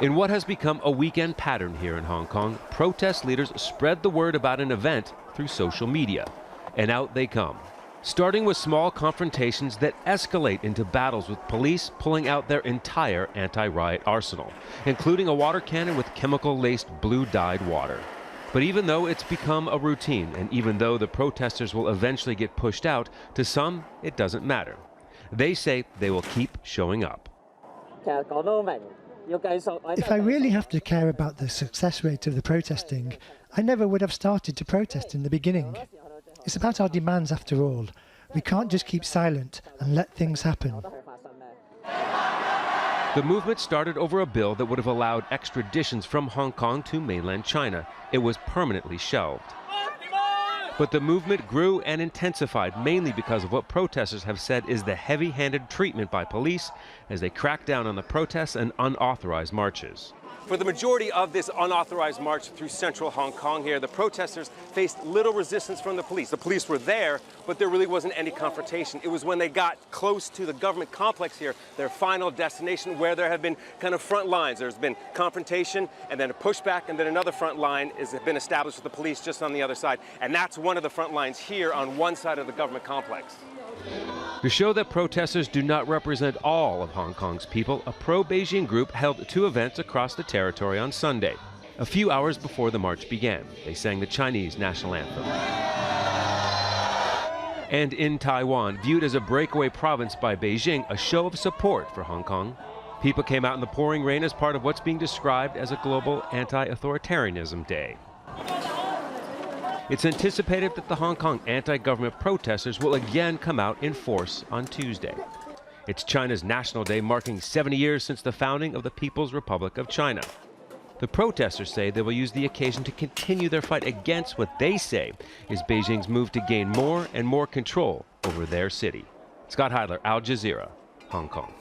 In what has become a weekend pattern here in Hong Kong, protest leaders spread the word about an event through social media. And out they come, starting with small confrontations that escalate into battles with police pulling out their entire anti-riot arsenal, including a water cannon with chemical-laced blue-dyed water. But even though it's become a routine, and even though the protesters will eventually get pushed out, to some, it doesn't matter. They say they will keep showing up. If I really have to care about the success rate of the protesting, I never would have started to protest in the beginning. It's about our demands after all. We can't just keep silent and let things happen. The movement started over a bill that would have allowed extraditions from Hong Kong to mainland China. It was permanently shelved. But the movement grew and intensified, mainly because of what protesters have said is the heavy-handed treatment by police as they crack down on the protests and unauthorized marches. For the majority of this unauthorized march through central Hong Kong here, the protesters faced little resistance from the police. The police were there, but there really wasn't any confrontation. It was when they got close to the government complex here, their final destination, where there have been kind of front lines. There's been confrontation and then a pushback, and then another front line has been established with the police just on the other side. And that's one of the front lines here on one side of the government complex. To show that protesters do not represent all of Hong Kong's people, a pro-Beijing group held 2 events across the territory on Sunday. A few hours before the march began, they sang the Chinese national anthem. And in Taiwan, viewed as a breakaway province by Beijing, a show of support for Hong Kong. People came out in the pouring rain as part of what's being described as a global anti-authoritarianism day. It's anticipated that the Hong Kong anti-government protesters will again come out in force on Tuesday. It's China's National Day, marking 70 years since the founding of the People's Republic of China. The protesters say they will use the occasion to continue their fight against what they say is Beijing's move to gain more and more control over their city. Scott Heidler, Al Jazeera, Hong Kong.